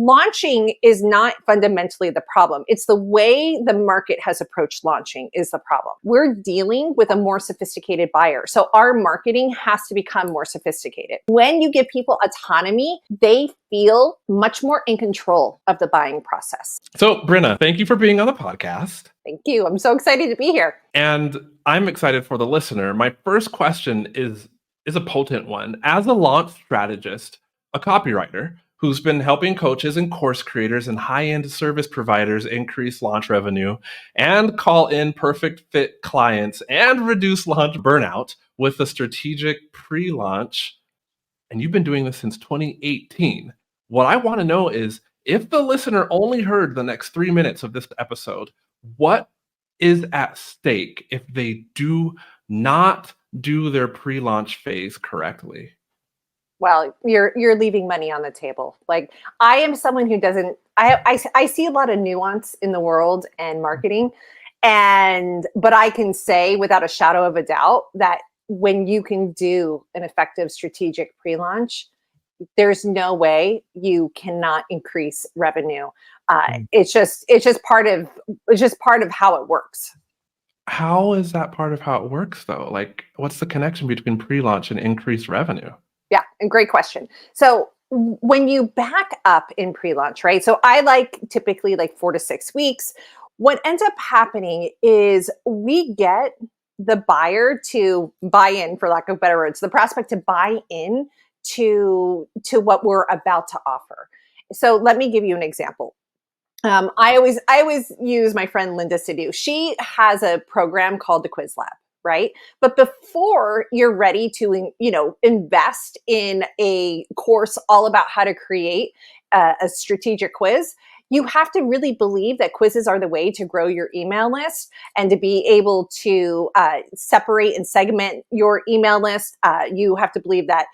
Launching is not fundamentally the problem. It's the way the market has approached launching is the problem. We're dealing with a more sophisticated buyer. So our marketing has to become more sophisticated. When you give people autonomy, they feel much more in control of the buying process. So Brenna, thank you for being on the podcast. Thank you. I'm so excited to be here. And I'm excited for the listener. My first question is a potent one. As a launch strategist, a copywriter, who's been helping coaches and course creators and high-end service providers increase launch revenue and call in perfect fit clients and reduce launch burnout with a strategic pre-launch. And you've been doing this since 2018. What I want to know is, if the listener only heard the next 3 minutes of this episode, what is at stake if they do not do their pre-launch phase correctly? Well, you're leaving money on the table. Like, I am someone who doesn't, I see a lot of nuance in the world and marketing. But I can say without a shadow of a doubt that when you can do an effective strategic pre-launch, there's no way you cannot increase revenue. It's just part of how it works. How is that part of how it works though? Like, what's the connection between pre-launch and increased revenue? Yeah, and great question. So when you back up in pre-launch, right? So I like typically like 4 to 6 weeks. What ends up happening is we get the buyer to buy in, for lack of better words, the prospect to buy in to what we're about to offer. So let me give you an example. I always use my friend Linda Sidhu. She has a program called the Quiz Lab, right? But before you're ready to, invest in a course all about how to create a strategic quiz, you have to really believe that quizzes are the way to grow your email list and to be able to separate and segment your email list. You have to believe that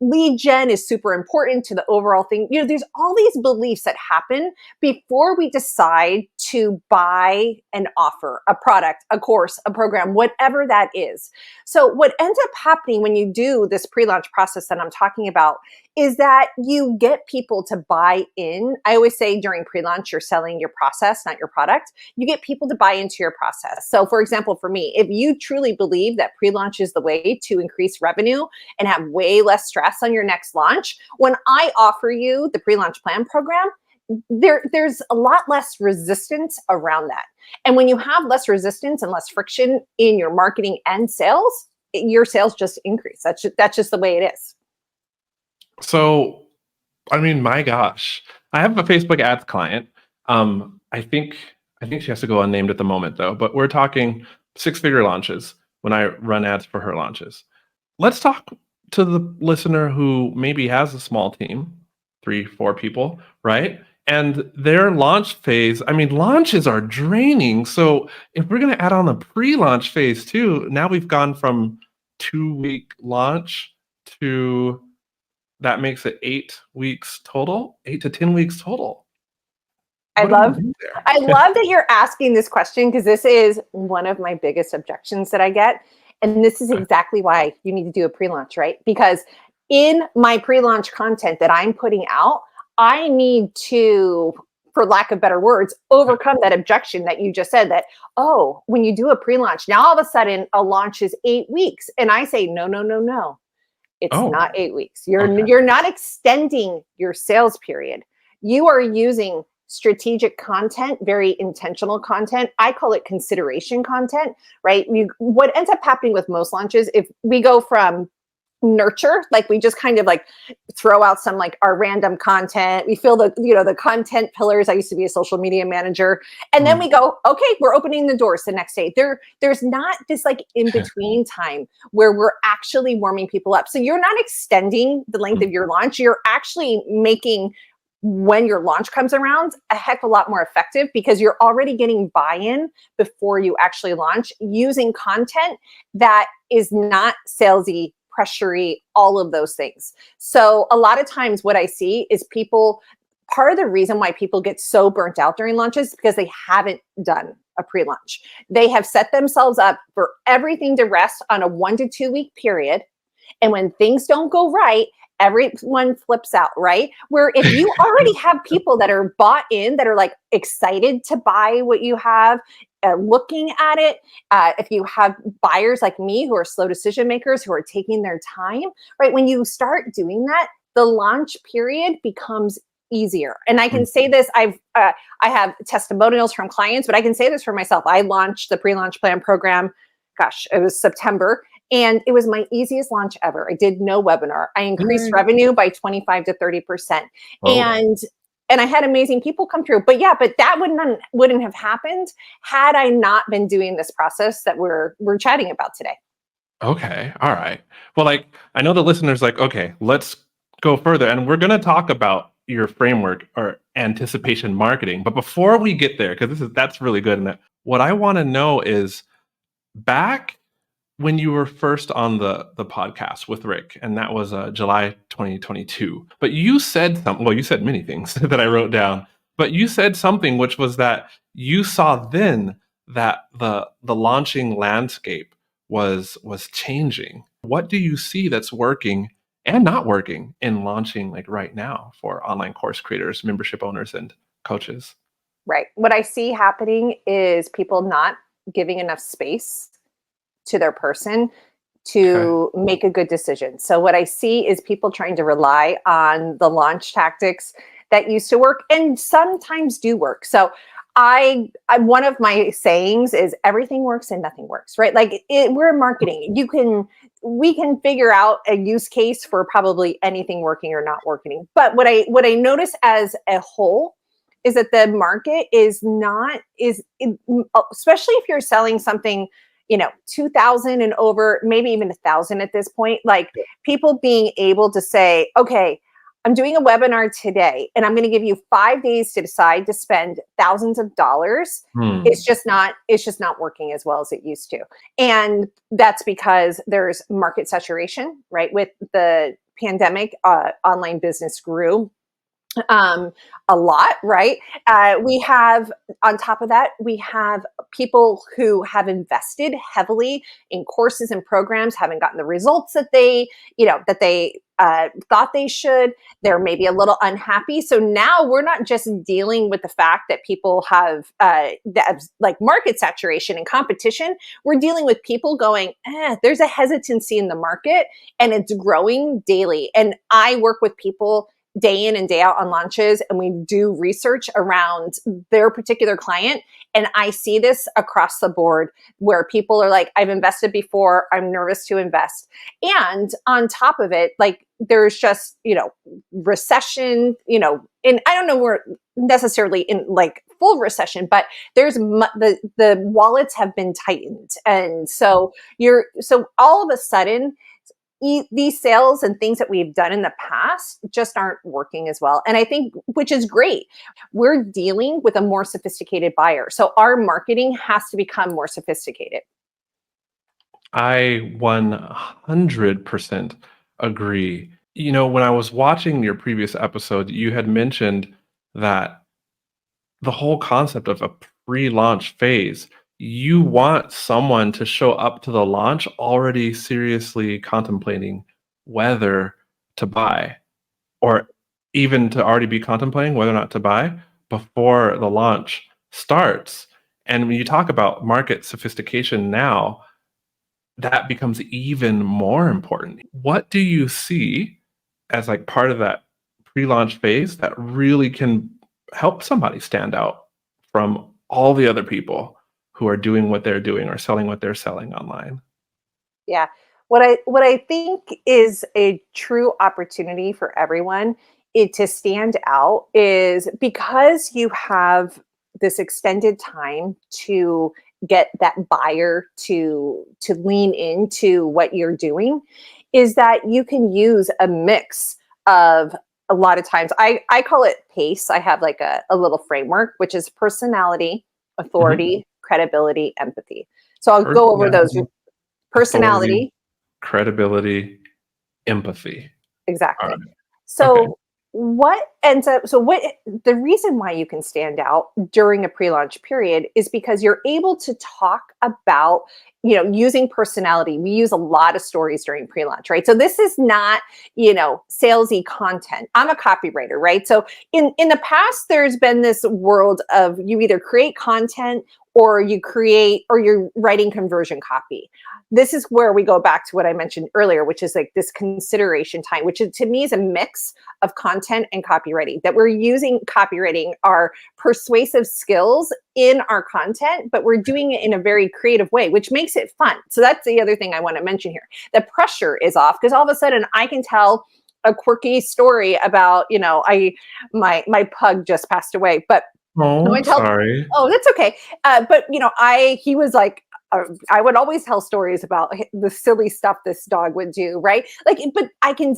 lead gen is super important to the overall thing. There's all these beliefs that happen before we decide to buy an offer, a product, a course, a program, whatever that is. So what ends up happening when you do this pre-launch process that I'm talking about is that you get people to buy in. I always say during pre-launch, you're selling your process, not your product. You get people to buy into your process. So for example, for me, if you truly believe that pre-launch is the way to increase revenue and have way less stress on your next launch, when I offer you the pre-launch plan program, there's a lot less resistance around that. And when you have less resistance and less friction in your marketing and sales, your sales just increase. That's just the way it is. So, I mean, my gosh, I have a Facebook ads client. I think she has to go unnamed at the moment though, but we're talking 6-figure launches when I run ads for her launches. Let's talk to the listener who maybe has a small team, 3-4 people, right? And their launch phase, I mean, launches are draining. So if we're going to add on the pre-launch phase too, now we've gone from 2-week launch to, that makes it 8 weeks total, 8 to 10 weeks total. I love that you're asking this question, because this is one of my biggest objections that I get. And this is exactly why you need to do a pre-launch, right? Because in my pre-launch content that I'm putting out, I need to, for lack of better words, overcome that objection that you just said that, oh, when you do a pre-launch, now all of a sudden a launch is 8 weeks. And I say, no. It's not 8 weeks. You're not extending your sales period. You are using strategic content, very intentional content. I call it consideration content, right? What ends up happening with most launches, if we go from nurture, like we just kind of like throw out some like our random content, we fill the content pillars. I used to be a social media manager, and then we go, okay, we're opening the doors the next day. There's not this like in between time where we're actually warming people up. So you're not extending the length of your launch. You're actually making, when your launch comes around, a heck of a lot more effective, because you're already getting buy-in before you actually launch using content that is not salesy, pressury, all of those things. So a lot of times what I see is part of the reason why people get so burnt out during launches is because they haven't done a pre-launch. They have set themselves up for everything to rest on a 1 to 2 week period. And when things don't go right, everyone flips out, right? Where if you already have people that are bought in, that are like excited to buy what you have, looking at it, if you have buyers like me who are slow decision makers, who are taking their time, right? When you start doing that, the launch period becomes easier. And I can say this, I have testimonials from clients, but I can say this for myself. I launched the pre-launch plan program, gosh, it was September, and it was my easiest launch ever. I did no webinar. I increased revenue by 25 to 30%. And I had amazing people come through. But yeah, but that wouldn't have happened had I not been doing this process that we're chatting about today. Okay. All right. Well, like, I know the listeners like, okay, let's go further. And we're going to talk about your framework or anticipation marketing. But before we get there, because that's really good. And what I want to know is, back when you were first on the podcast with Rick, and that was July 2022. But you said something. Well, you said many things that I wrote down. But you said something, which was that you saw then that the launching landscape was changing. What do you see that's working and not working in launching, like right now, for online course creators, membership owners, and coaches? Right. What I see happening is people not giving enough space to their person to make a good decision. So what I see is people trying to rely on the launch tactics that used to work and sometimes do work. So I one of my sayings is everything works and nothing works, right? Like we're in marketing. We can figure out a use case for probably anything working or not working. But what I notice as a whole is that the market especially if you're selling something, 2,000 and over, maybe even 1,000 at this point, like people being able to say, okay, I'm doing a webinar today and I'm going to give you 5 days to decide to spend thousands of dollars. It's just not working as well as it used to. And that's because there's market saturation, right? With the pandemic, online business grew a lot, right? We have, on top of that, we have people who have invested heavily in courses and programs, haven't gotten the results that they thought they should. They're maybe a little unhappy. So now we're not just dealing with the fact that people have like market saturation and competition. We're dealing with people going, there's a hesitancy in the market and it's growing daily. And I work with people day in and day out on launches, and we do research around their particular client. And I see this across the board where people are like, I've invested before, I'm nervous to invest. And on top of it, like there's just, recession, and I don't know, we're necessarily in like full recession, but there's the wallets have been tightened. And so all of a sudden, these sales and things that we've done in the past just aren't working as well. And I think, which is great, we're dealing with a more sophisticated buyer. So our marketing has to become more sophisticated. I 100% agree. When I was watching your previous episode, you had mentioned that the whole concept of a pre-launch phase, you want someone to show up to the launch already seriously contemplating whether to buy, or even to already be contemplating whether or not to buy before the launch starts. And when you talk about market sophistication now, that becomes even more important. What do you see as like part of that pre-launch phase that really can help somebody stand out from all the other people who are doing what they're doing or selling what they're selling online? Yeah. What I think is a true opportunity for everyone to stand out is because you have this extended time to get that buyer to lean into what you're doing, is that you can use a mix of, a lot of times I call it PACE. I have like a little framework, which is personality, authority, credibility, empathy. So I'll go over those. Personality, credibility, empathy. All exactly. right. So Okay. The reason why you can stand out during a pre-launch period is because you're able to talk about, using personality. We use a lot of stories during pre-launch, right? So this is not, salesy content. I'm a copywriter, right? So in the past, there's been this world of you either create content or you're writing conversion copy. This is where we go back to what I mentioned earlier, which is like this consideration time, which to me is a mix of content and copywriting, that we're using copywriting, our persuasive skills in our content, but we're doing it in a very creative way, which makes it fun. So that's the other thing I want to mention here. The pressure is off because all of a sudden I can tell a quirky story about, my pug just passed away, but Oh, I I'm tell, sorry. oh, that's okay. But he was like, I would always tell stories about the silly stuff this dog would do, right? Like, but I can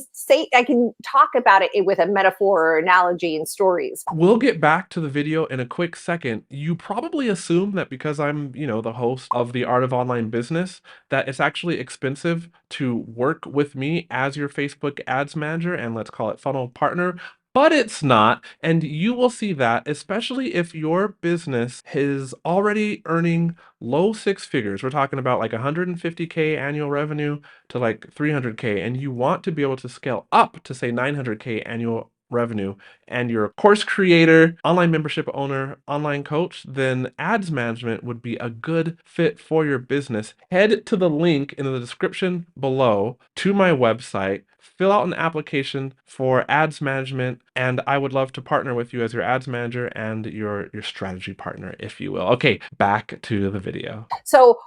talk about it with a metaphor or analogy and stories. We'll get back to the video in a quick second. You probably assume that because I'm, the host of The Art of Online Business, that it's actually expensive to work with me as your Facebook ads manager and let's call it funnel partner. But it's not. And you will see that, especially if your business is already earning low six figures. We're talking about like 150K annual revenue to like 300K. And you want to be able to scale up to say 900K annual revenue, and you're a course creator, online membership owner, online coach, then ads management would be a good fit for your business. Head to the link in the description below to my website, fill out an application for ads management, and I would love to partner with you as your ads manager and your strategy partner, if you will. Okay, back to the video. So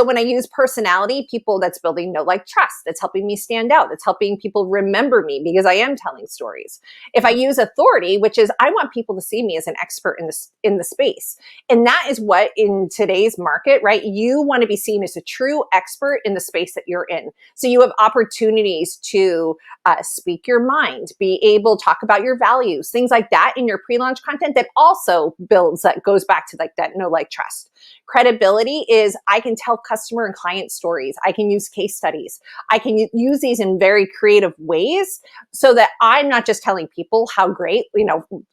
when I use personality, people, that's building know, like, trust, that's helping me stand out, that's helping people remember me because I am telling stories. If I use authority, which is I want people to see me as an expert in the space, and that is what in today's market, right? You want to be seen as a true expert in the space that you're in. So you have opportunities to speak your mind, be able to talk about your values, things like that in your pre-launch content that also that goes back to like that know, like, trust. Credibility is I can tell customer and client stories. I can use case studies. I can use these in very creative ways so that I'm not just telling people how great,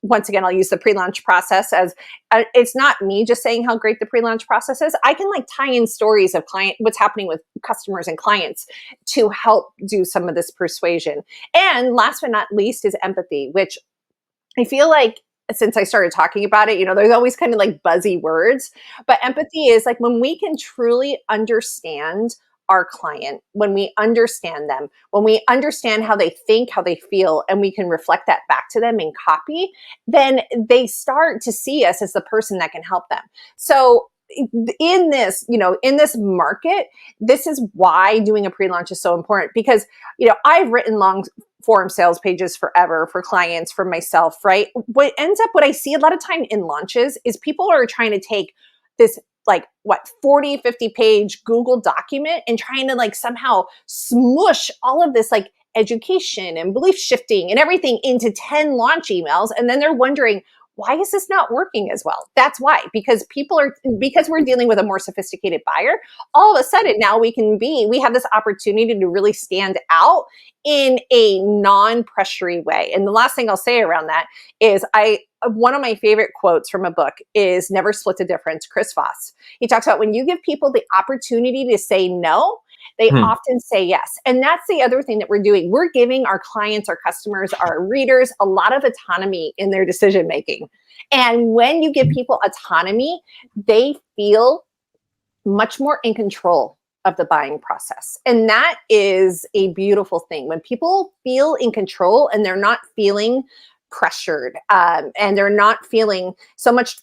once again, I'll use the pre-launch process as it's not me just saying how great the pre-launch process is. I can like tie in stories of what's happening with customers and clients to help do some of this persuasion. And last but not least is empathy, which I feel like since I started talking about it, there's always kind of like buzzy words, but empathy is like when we can truly understand our client, when we understand them, when we understand how they think, how they feel, and we can reflect that back to them in copy, then they start to see us as the person that can help them. So in this market, this is why doing a pre-launch is so important because, I've written long form sales pages forever for clients, for myself, right? What I see a lot of time in launches is people are trying to take this 40, 50 page Google document and trying to like somehow smush all of this like education and belief shifting and everything into 10 launch emails. And then they're wondering, why is this not working as well? That's why, because we're dealing with a more sophisticated buyer. All of a sudden now we have this opportunity to really stand out in a non-pressury way. And the last thing I'll say around that is one of my favorite quotes from a book is Never Split the Difference, Chris Voss. He talks about when you give people the opportunity to say no, they often say yes. And that's the other thing that we're doing. We're giving our clients, our customers, our readers a lot of autonomy in their decision making. And when you give people autonomy, they feel much more in control of the buying process. And that is a beautiful thing. When people feel in control and they're not feeling pressured and they're not feeling so much,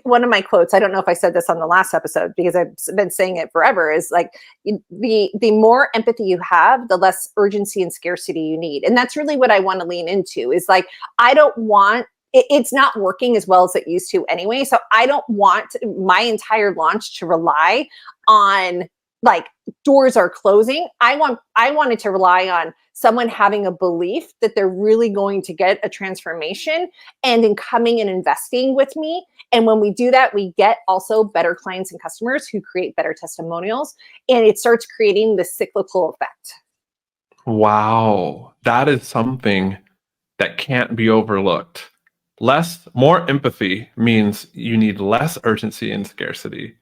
one of my quotes, I don't know if I said this on the last episode because I've been saying it forever, is like the more empathy you have, the less urgency and scarcity you need. And that's really what I want to lean into is like, I don't want it's not working as well as it used to anyway. So I don't want my entire launch to rely on like doors are closing. I wanted to rely on someone having a belief that they're really going to get a transformation and in coming and investing with me. And when we do that, we get also better clients and customers who create better testimonials. And it starts creating this cyclical effect. Wow, that is something that can't be overlooked. More empathy means you need less urgency and scarcity.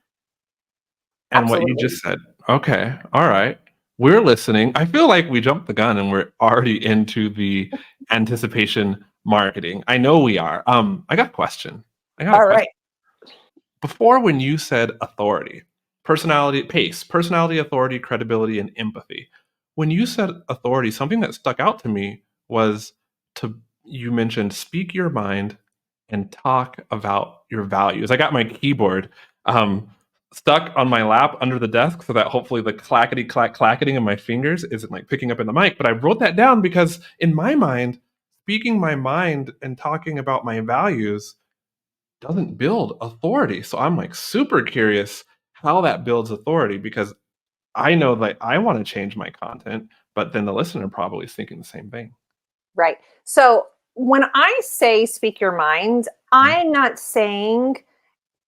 And what you Absolutely. just said, okay, all right, we're listening. I feel like we jumped the gun and we're already into the anticipation marketing. I know we are. I got a question. I got a All question. right. Before, when you said authority, personality, pace, personality, authority, credibility, and empathy. When you said authority, something that stuck out to me was you mentioned speak your mind and talk about your values. I got my keyboard stuck on my lap under the desk so that hopefully the clackety clack clacketing of my fingers isn't like picking up in the mic. But I wrote that down because in my mind, speaking my mind and talking about my values doesn't build authority. So I'm like super curious how that builds authority, because I know that I want to change my content, but then the listener probably is thinking the same thing. Right. So when I say speak your mind, Mhm. I'm not saying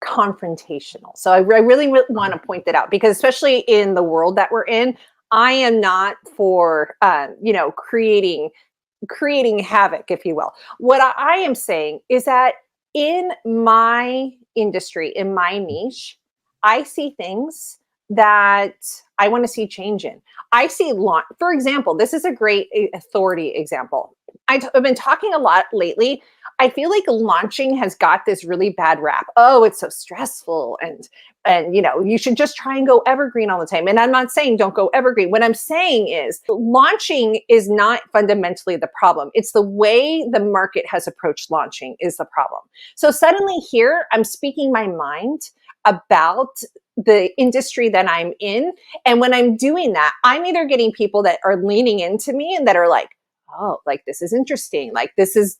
confrontational. So I really want to point that out, because especially in the world that we're in, I am not for creating havoc, if you will. What I am saying is that in my industry, in my niche, I see things that I want to see change in. I see launch, for example, this is a great authority example. I've been talking a lot lately. I feel like launching has got this really bad rap. Oh, it's so stressful, and you should just try and go evergreen all the time. And I'm not saying don't go evergreen. What I'm saying is launching is not fundamentally the problem. It's the way the market has approached launching is the problem. So suddenly here I'm speaking my mind about the industry that I'm in. And when I'm doing that, I'm either getting people that are leaning into me and that are like, oh, like this is interesting. This is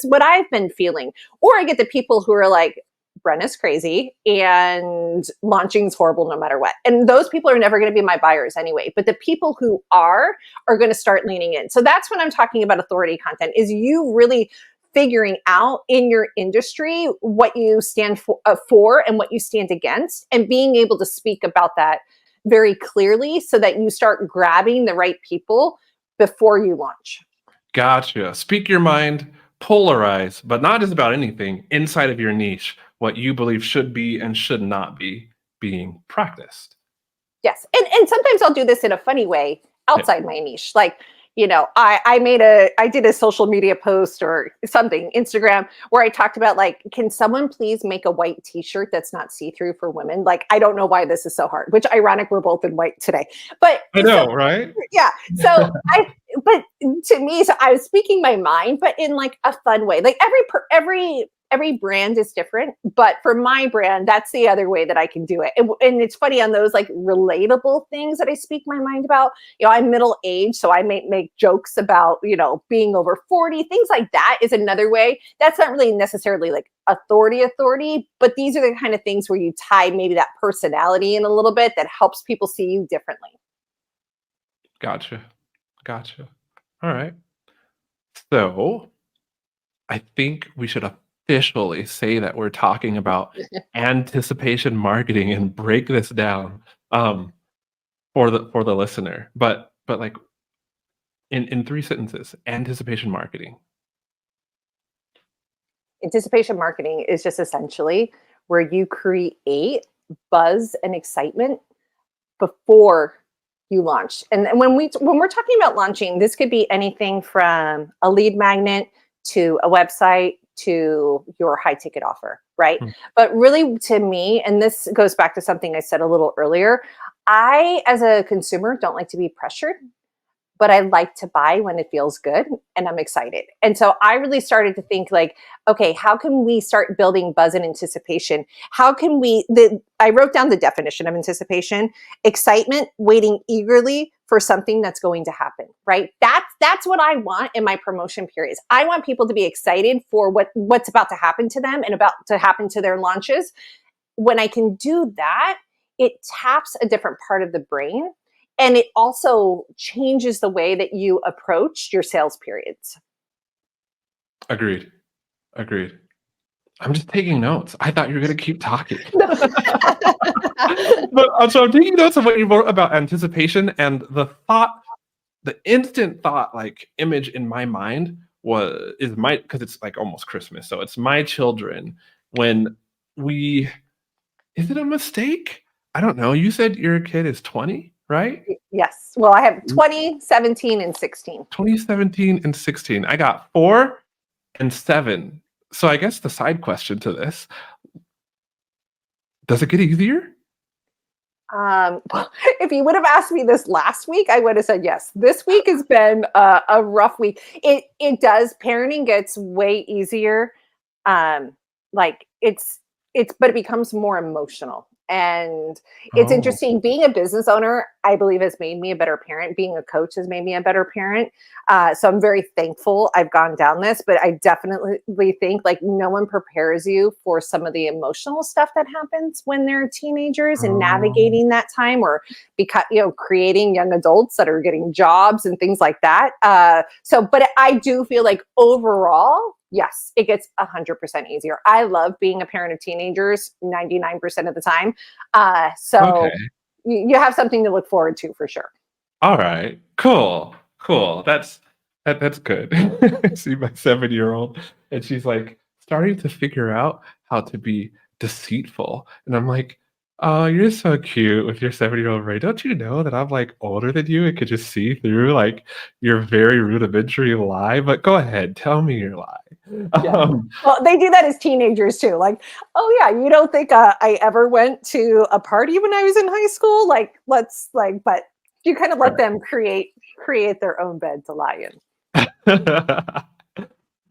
what I've been feeling. Or I get the people who are like, Brenna's crazy and launching's horrible no matter what. And those people are never going to be my buyers anyway. But the people who are going to start leaning in. So that's when I'm talking about authority content, is you really figuring out in your industry what you stand for and what you stand against, and being able to speak about that very clearly so that you start grabbing the right people before you launch. Gotcha. Speak your mind, polarize, but not just about anything inside of your niche, what you believe should be and should not be being practiced. Yes. And sometimes I'll do this in a funny way Yeah. outside my niche. Like, I did a social media post or something, Instagram, where I talked about like, can someone please make a white t-shirt that's not see-through for women? Like, I don't know why this is so hard, which ironic, we're both in white today. But I know, right? yeah. But to me, so I was speaking my mind, but in like a fun way. Like every brand is different, but for my brand, that's the other way that I can do it. And it's funny, on those like relatable things that I speak my mind about. I'm middle aged, so I may make jokes about being over 40. Things like that is another way. That's not really necessarily like authority, but these are the kind of things where you tie maybe that personality in a little bit that helps people see you differently. Gotcha. Gotcha. All right. So I think we should officially say that we're talking about anticipation marketing and break this down for the listener. But like in 3 sentences, anticipation marketing. Anticipation marketing is just essentially where you create buzz and excitement before you launch. And when we're talking about launching, this could be anything from a lead magnet to a website to your high ticket offer, right? Hmm. But really, to me, and this goes back to something I said a little earlier, I, as a consumer, don't like to be pressured, but I like to buy when it feels good and I'm excited. And so I really started to think like, okay, how can we start building buzz and anticipation? How can I wrote down the definition of anticipation: excitement, waiting eagerly for something that's going to happen, right? That's what I want in my promotion periods. I want people to be excited for what's about to happen to them and about to happen to their launches. When I can do that, it taps a different part of the brain. And it also changes the way that you approach your sales periods. Agreed. Agreed. I'm just taking notes. I thought you were going to keep talking. But so I'm taking notes of what you wrote about anticipation, and the instant thought like image in my mind is my, because it's like almost Christmas, so it's my children when we, is it a mistake? I don't know. You said your kid is 20, right? Yes. Well, I have 20, 17, and 16. 2017 and 16. I got 4 and 7. So I guess the side question to this, does it get easier? Well, if you would have asked me this last week, I would have said yes. This week has been a rough week. It does. Parenting gets way easier. Like but it becomes more emotional. And it's Oh, interesting. Being a business owner, I believe, has made me a better parent. Being a coach has made me a better parent. So I'm very thankful I've gone down this, but I definitely think like no one prepares you for some of the emotional stuff that happens when they're teenagers and oh, navigating that time, or because creating young adults that are getting jobs and things like that. But I do feel like overall, yes, it gets 100% easier. I love being a parent of teenagers 99% of the time. okay. So you have something to look forward to for sure. All right. Cool. Cool. That's good. See my 7-year-old, and she's like starting to figure out how to be deceitful. And I'm like, oh, you're so cute with your 7-year-old Ray. Don't you know that I'm like older than you and could just see through like your very rudimentary lie? But go ahead, tell me your lie. Yeah. Um, Well, they do that as teenagers too. Like, oh yeah, you don't think I ever went to a party when I was in high school? Like, but you kind of let right. them create their own bed to lie in.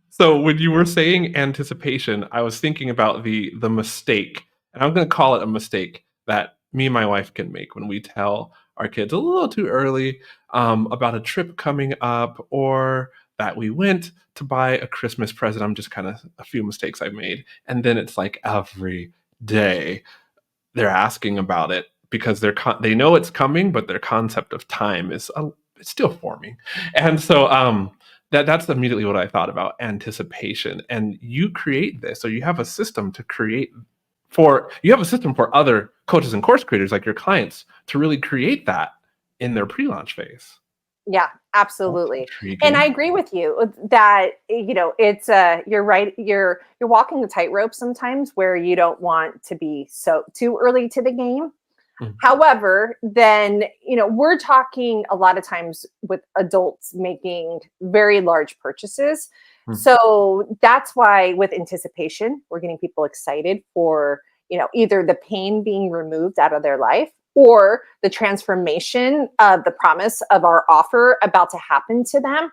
So when you were saying anticipation, I was thinking about the mistake, and I'm going to call it a mistake that me and my wife can make when we tell our kids a little too early about a trip coming up, or that we went to buy a Christmas present. I'm just kind of a few mistakes I made, and then it's like every day they're asking about it because they know it's coming, but their concept of time is it's still forming, and so that's immediately what I thought about anticipation. And you create this, so you have a system to create you have a system for other coaches and course creators like your clients to really create that in their pre-launch phase. Yeah, That's absolutely. And I intriguing. agree with you that it's you're right, you're walking the tightrope sometimes where you don't want to be so too early to the game. Mm, However, then, we're talking a lot of times with adults making very large purchases. mm. So that's why with anticipation, we're getting people excited for, either the pain being removed out of their life or the transformation of the promise of our offer about to happen to them.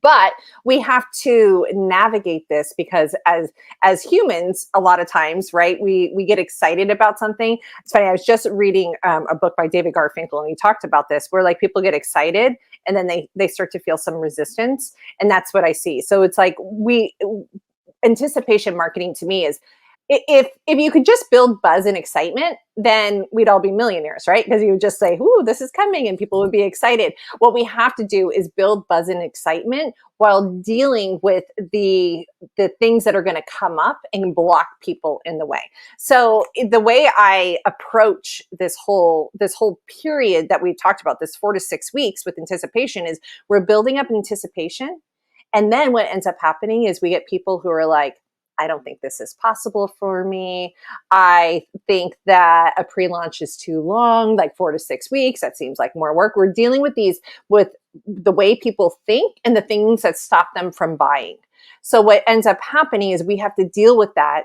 But we have to navigate this because as humans, a lot of times, right, we get excited about something. It's funny, I was just reading a book by David Garfinkel, and he talked about this, where like people get excited and then they start to feel some resistance, and that's what I see. So it's like we anticipation marketing to me is, if you could just build buzz and excitement, then we'd all be millionaires, right? Because you would just say, "Ooh, this is coming," and people would be excited. What we have to do is build buzz and excitement while dealing with the things that are going to come up and block people in the way. So the way I approach this whole period that we've talked about, this 4 to 6 weeks with anticipation, is we're building up anticipation, and then what ends up happening is we get people who are like, I don't think this is possible for me. I think that a pre-launch is too long, like 4 to 6 weeks. That seems like more work. We're dealing with the way people think and the things that stop them from buying. So what ends up happening is we have to deal with that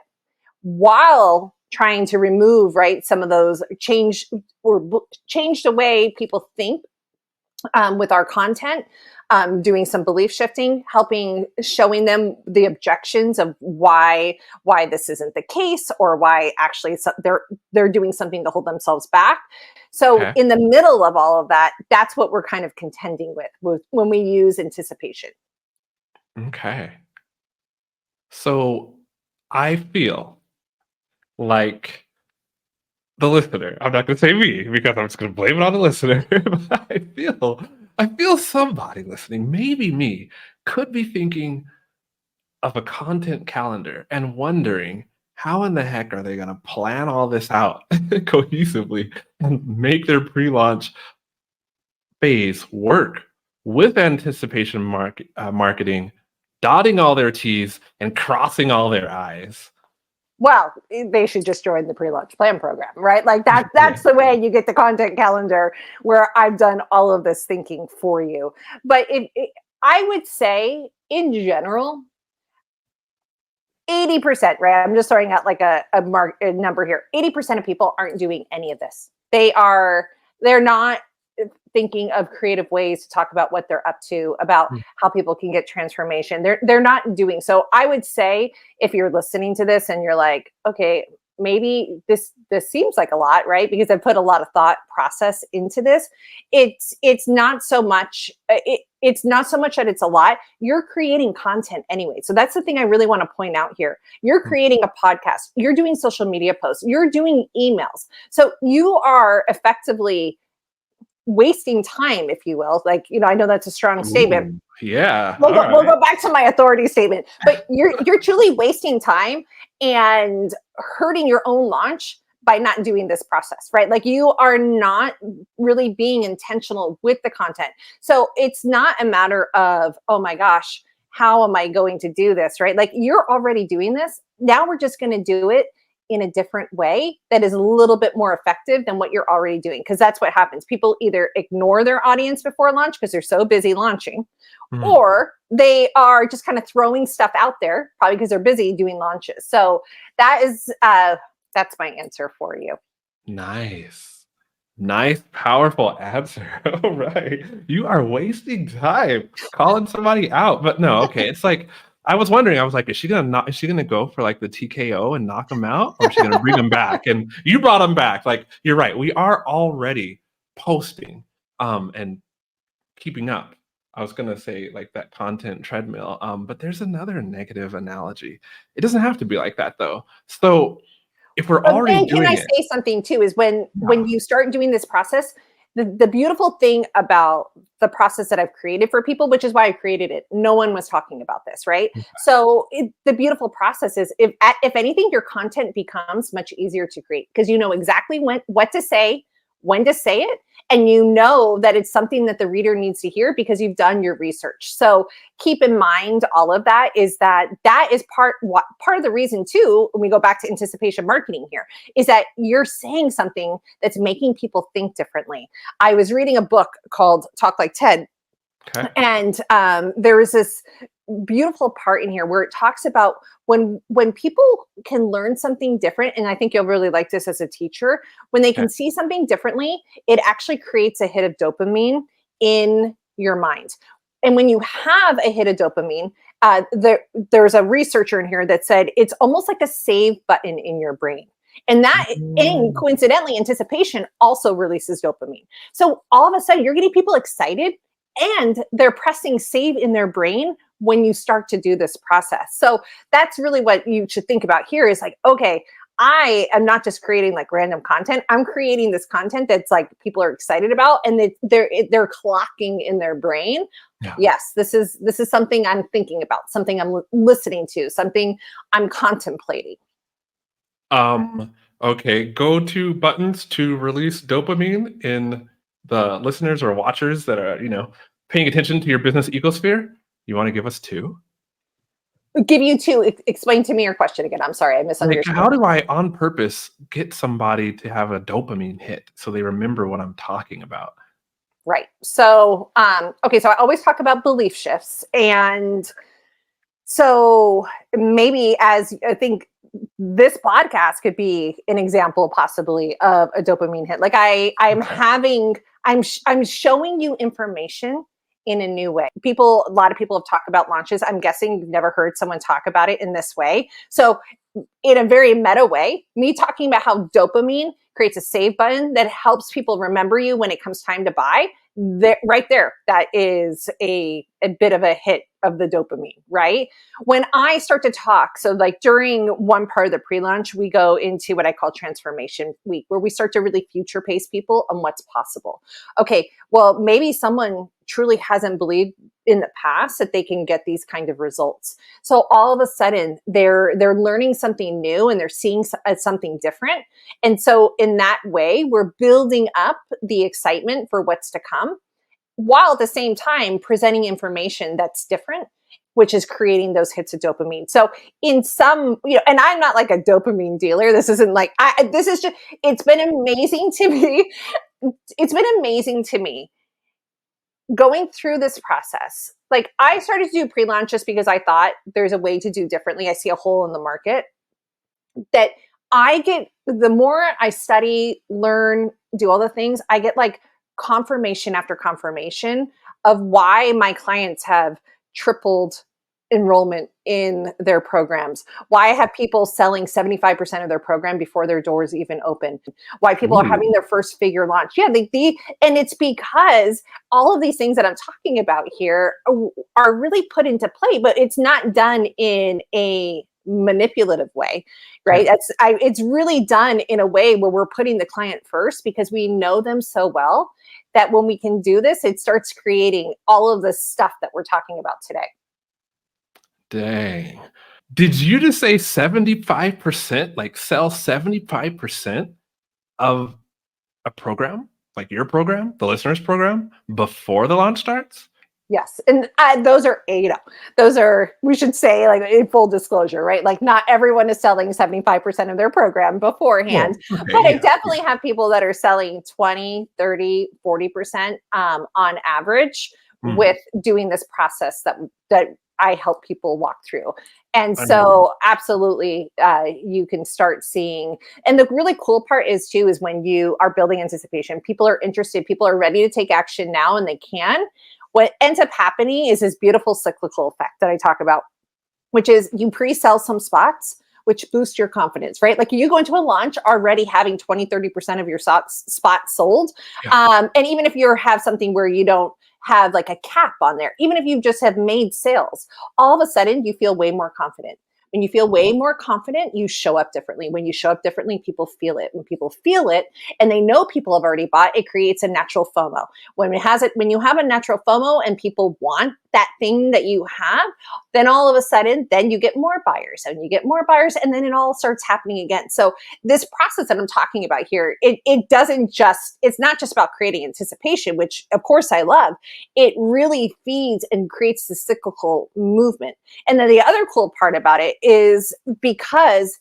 while trying to remove, right, some of those change the way people think with our content, doing some belief shifting, showing them the objections of why this isn't the case, or why actually they're doing something to hold themselves back. So Okay. in the middle of all of that, that's what we're kind of contending with when we use anticipation. Okay. So I feel like the listener. I'm not going to say me because I'm just going to blame it on the listener. But I feel somebody listening, maybe me, could be thinking of a content calendar and wondering how in the heck are they going to plan all this out cohesively and make their pre-launch phase work with anticipation marketing dotting all their T's and crossing all their I's. Well, they should just join the pre-launch plan program, right? Like that's Yeah. the way you get the content calendar where I've done all of this thinking for you. But I would say in general, 80%, right? I'm just throwing out like a number here. 80% of people aren't doing any of this. They're not thinking of creative ways to talk about what they're up to, about how people can get transformation. They're not doing so. I would say if you're listening to this and you're like, okay, maybe this seems like a lot, right? Because I put a lot of thought process into this. It's not so much it's not so much that it's a lot. You're creating content anyway. So that's the thing I really want to point out here. You're creating a podcast, you're doing social media posts, you're doing emails. So you are effectively wasting time, if you will. Like, I know that's a strong statement. Ooh, yeah. We'll go back to my authority statement, but you're truly wasting time and hurting your own launch by not doing this process, right? Like you are not really being intentional with the content. So it's not a matter of, oh my gosh, how am I going to do this, right? Like you're already doing this. Now we're just going to do it in a different way that is a little bit more effective than what you're already doing. Because that's what happens. People either ignore their audience before launch because they're so busy launching, or they are just kind of throwing stuff out there, probably because they're busy doing launches. So that's my answer for you. Nice, powerful answer. All right. You are wasting time calling somebody out. But no, okay. It's like, I was wondering, I was like, is she gonna go for like the TKO and knock them out? Or is she gonna bring them back? And you brought them back. Like, you're right. We are already posting and keeping up. I was gonna say like that content treadmill. But there's another negative analogy. It doesn't have to be like that though. So if we're already And can doing I it, say something too, is when you start doing this process, the beautiful thing about the process that I've created for people, which is why I created it, no one was talking about this, right? So the beautiful process is if anything, your content becomes much easier to create because you know exactly what to say, when to say it, and you know that it's something that the reader needs to hear because you've done your research. So keep in mind all of that is part of the reason too, when we go back to anticipation marketing here, is that you're saying something that's making people think differently. I was reading a book called Talk Like TED. okay. And there was this beautiful part in here where it talks about when people can learn something different, and I think you'll really like this as a teacher, when they can see something differently, it actually creates a hit of dopamine in your mind. And when you have a hit of dopamine, there's a researcher in here that said it's almost like a save button in your brain. And that, and coincidentally, anticipation also releases dopamine. So all of a sudden, you're getting people excited and they're pressing save in their brain when you start to do this process. So that's really what you should think about here is like, okay, I am not just creating like random content. I'm creating this content that's like people are excited about and they're clocking in their brain. Yeah. Yes, this is something I'm thinking about, something I'm listening to, something I'm contemplating. Okay, go to buttons to release dopamine in the listeners or watchers that are, paying attention to your business ecosphere. You want to give us two? Give you two. Explain to me your question again. I'm sorry, I Like, misunderstood. how do I on purpose get somebody to have a dopamine hit so they remember what I'm talking about? Right. So, okay. So I always talk about belief shifts. And so maybe as I think this podcast could be an example possibly of a dopamine hit. Like I'm showing you information in a new way. A lot of people have talked about launches. I'm guessing you've never heard someone talk about it in this way. So in a very meta way, me talking about how dopamine creates a save button that helps people remember you when it comes time to buy. Right there, that is a bit of a hit of the dopamine, right? When I start to talk, so like during one part of the pre-launch, we go into what I call transformation week, where we start to really future pace people on what's possible. Okay, well, maybe someone truly hasn't believed in the past that they can get these kind of results. So all of a sudden they're learning something new and they're seeing something different. And so in that way, we're building up the excitement for what's to come, while at the same time presenting information that's different which is creating those hits of dopamine. So in some, and I'm not like a dopamine dealer. This isn't like, this is just, it's been amazing to me. It's been amazing to me going through this process. Like, I started to do pre-launch just because I thought there's a way to do differently. I see a hole in the market that I get. The more I study, learn, do all the things, I get like confirmation after confirmation of why my clients have tripled enrollment in their programs, why I have people selling 75% of their program before their doors even open, why people are having their first figure launch. Yeah, and it's because all of these things that I'm talking about here are really put into play, but it's not done in a manipulative way, right? It's really done in a way where we're putting the client first because we know them so well that when we can do this, it starts creating all of the stuff that we're talking about today. Dang. Did you just say 75%, like sell 75% of a program, like your program, the listener's program, before the launch starts? Yes. And those are, those are, we should say, like, in full disclosure, right? Like, not everyone is selling 75% of their program beforehand, Well, okay, but I yeah. definitely have people that are selling 20, 30, 40% on average with doing this process that I help people walk through. And so absolutely, you can start seeing, and the really cool part is too, is when you are building anticipation, people are interested, people are ready to take action now, and they can. What ends up happening is this beautiful cyclical effect that I talk about, which is you pre-sell some spots, which boost your confidence, right? Like, you go into a launch already having 20, 30% of your spots sold. Yeah. And even if you have something where you don't have like a cap on there, even if you just have made sales, all of a sudden you feel way more confident. When you feel way more confident, you show up differently. When you show up differently, people feel it. When people feel it and they know people have already bought, it creates a natural FOMO. When you have a natural FOMO and people want that thing that you have, then all of a sudden, then you get more buyers and you get more buyers, and then it all starts happening again. So this process that I'm talking about here, it's not just about creating anticipation, which of course I love. It really feeds and creates the cyclical movement. And then the other cool part about it is because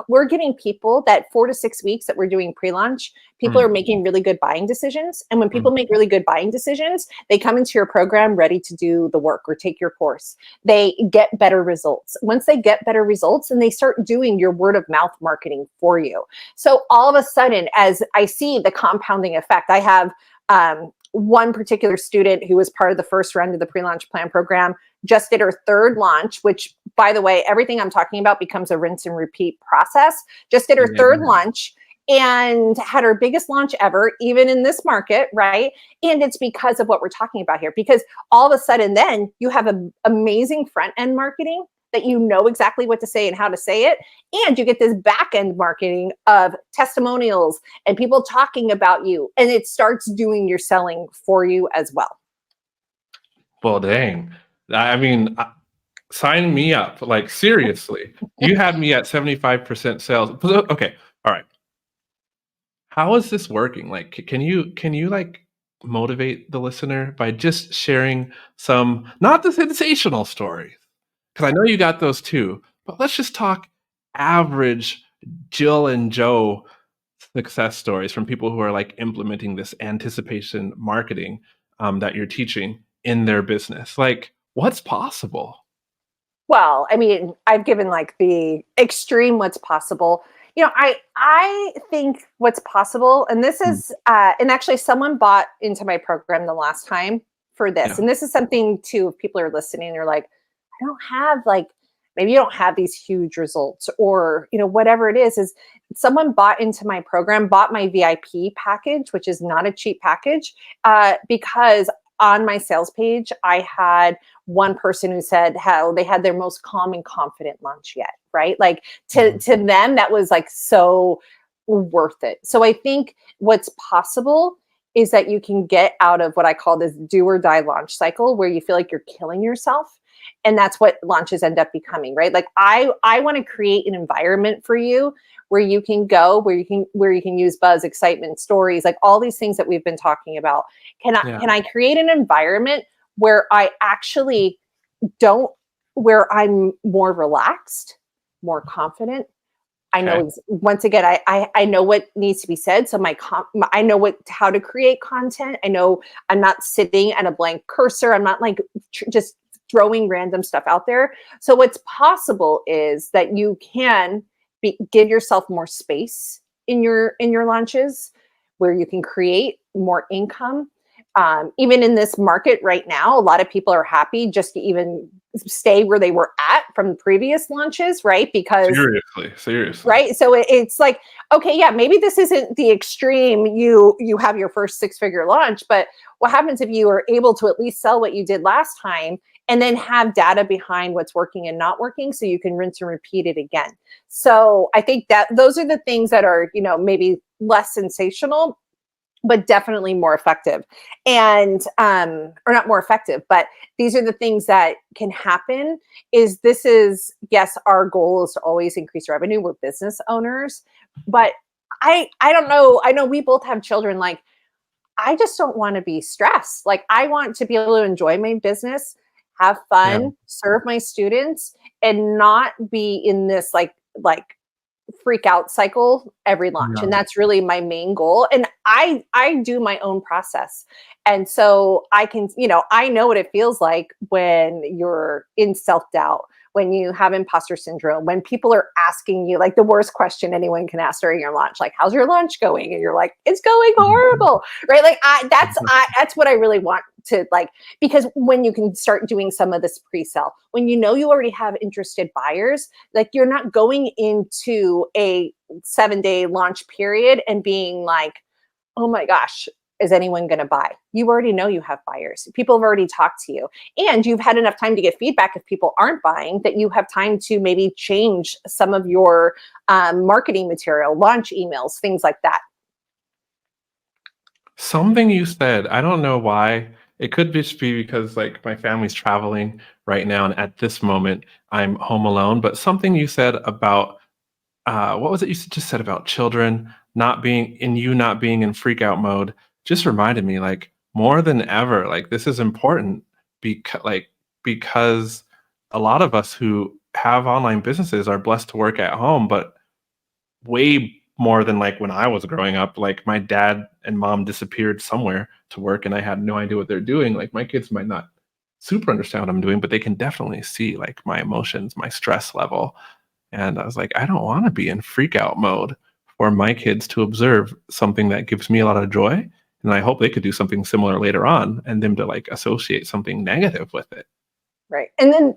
we're giving people that 4 to 6 weeks that we're doing pre-launch, people are making really good buying decisions. And when people make really good buying decisions, they come into your program ready to do the work or take your course. They get better results. Once they get better results, then they start doing your word of mouth marketing for you. So all of a sudden, as I see the compounding effect, I have one particular student who was part of the first round of the pre-launch plan program, just did her third launch, which, by the way, everything I'm talking about becomes a rinse and repeat process. Just did her third launch and had her biggest launch ever, even in this market, right? And it's because of what we're talking about here, because all of a sudden then you have an amazing front end marketing that you know exactly what to say and how to say it. And you get this back end marketing of testimonials and people talking about you, and it starts doing your selling for you as well. Well, dang. I mean, sign me up. Like, seriously. You had me at 75% sales. Okay. All right. How is this working? Like, can you like motivate the listener by just sharing some, not the sensational stories, because I know you got those too, but let's just talk average Jill and Joe success stories from people who are like implementing this anticipation marketing that you're teaching in their business. Like, what's possible? Well, I mean, I've given like the extreme what's possible. I think what's possible, and this is, and actually someone bought into my program the last time for this. Yeah. And this is something too, if people are listening, they're like, I don't have like, maybe you don't have these huge results, or, whatever it is someone bought into my program, bought my VIP package, which is not a cheap package, because on my sales page, I had one person who said how they had their most calm and confident launch yet, right? Like to them, that was like so worth it. So I think what's possible is that you can get out of what I call this do or die launch cycle, where you feel like you're killing yourself. And that's what launches end up becoming, right? Like I want to create an environment for you where you can go, where you can use buzz, excitement, stories, like all these things that we've been talking about. Can I create an environment where I actually don't where I'm more relaxed, more confident. I Okay. know, once again, I know what needs to be said. So I know how to create content. I know I'm not sitting at a blank cursor. I'm not like just throwing random stuff out there. So what's possible is that you can give yourself more space in your launches, where you can create more income. Even in this market right now, a lot of people are happy just to even stay where they were at from previous launches, right? Because Seriously. right, so it's like, okay, yeah, maybe this isn't the extreme, you have your first six-figure launch, but what happens if you are able to at least sell what you did last time, and then have data behind what's working and not working, so you can rinse and repeat it again? So I think that those are the things that are, maybe less sensational, but definitely more effective. And or not more effective, but these are the things that can happen. Yes, our goal is to always increase revenue. We're business owners, but I don't know, I know we both have children. Like, I just don't want to be stressed. Like, I want to be able to enjoy my business, have Yeah. fun, serve my students, and not be in this like freak out cycle every launch. And Yeah. that's really my main goal. And I do my own process. And so I can, I know what it feels like when you're in self-doubt, when you have imposter syndrome, when people are asking you like the worst question anyone can ask during your launch, like, how's your launch going? And you're like, it's going horrible. Right? Like, that's what I really want to, like, because when you can start doing some of this pre-sale, when you already have interested buyers, like, you're not going into a 7-day launch period and being like, oh my gosh, is anyone going to buy? You already know you have buyers. People have already talked to you, and you've had enough time to get feedback if people aren't buying, that you have time to maybe change some of your marketing material, launch emails, things like that. Something you said, I don't know why. It could just be because like my family's traveling right now, and at this moment I'm home alone. But something you said about what was it you just said about children not being in freak out mode just reminded me, like, more than ever, like, this is important because a lot of us who have online businesses are blessed to work at home, but way more than like when I was growing up, like my dad and mom disappeared somewhere to work and I had no idea what they're doing. Like my kids might not super understand what I'm doing, but they can definitely see like my emotions, my stress level. And I was like, I don't want to be in freak out mode for my kids to observe something that gives me a lot of joy. And I hope they could do something similar later on and them to like associate something negative with it. Right. And then,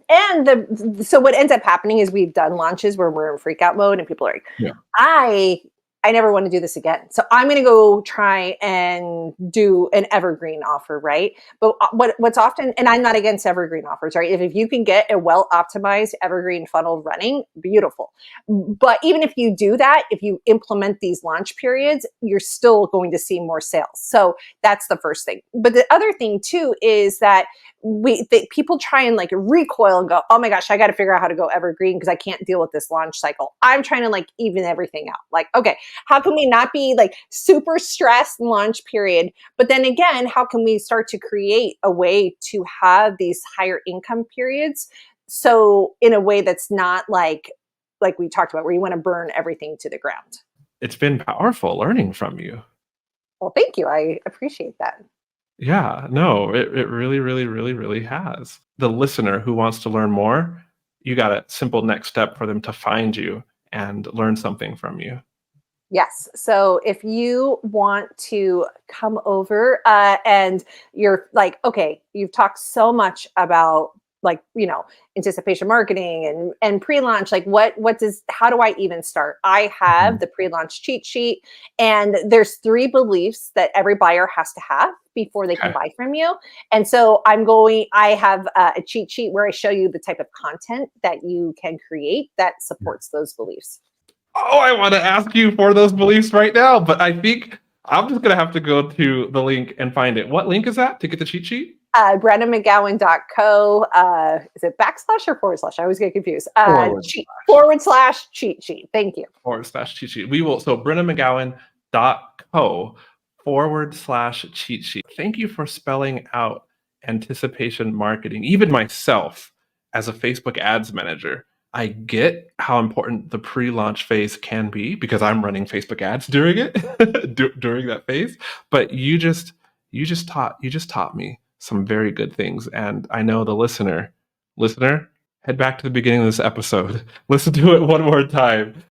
so what ends up happening is we've done launches where we're in freak out mode and people are like, Yeah. I I never want to do this again. So I'm going to go try and do an evergreen offer, right? But what's often, and I'm not against evergreen offers, right? If you can get a well optimized evergreen funnel running, beautiful. But even if you do that, if you implement these launch periods, you're still going to see more sales. So that's the first thing. But the other thing too is that people try and like recoil and go, oh my gosh, I got to figure out how to go evergreen because I can't deal with this launch cycle. I'm trying to like even everything out. Like, okay, how can we not be like super stressed launch period? But then again, how can we start to create a way to have these higher income periods? So in a way that's not like we talked about, where you want to burn everything to the ground. It's been powerful learning from you. Well, thank you. I appreciate that. Yeah, no, it really, really, really, really has. The listener who wants to learn more, you got a simple next step for them to find you and learn something from you. Yes. So if you want to come over and you're like, okay, you've talked so much about like, anticipation marketing and pre-launch, like how do I even start? I have Mhm. the pre-launch cheat sheet, and there's 3 beliefs that every buyer has to have before they can Okay. buy from you. And so I have a cheat sheet where I show you the type of content that you can create that supports those beliefs. Oh, I want to ask you for those beliefs right now, but I think I'm just gonna have to go to the link and find it. What link is that to get the cheat sheet? BrennaMcGowan.co. Is it backslash or forward slash? I always get confused. Forward Forward slash cheat sheet. Thank you. forward slash cheat sheet. We will, so BrennaMcGowan.co / cheat sheet. Thank you for spelling out anticipation marketing. Even myself, as a Facebook ads manager, I get how important the pre-launch phase can be because I'm running Facebook ads during it, during that phase. But you just taught me some very good things, and I know the listener, head back to the beginning of this episode, listen to it one more time,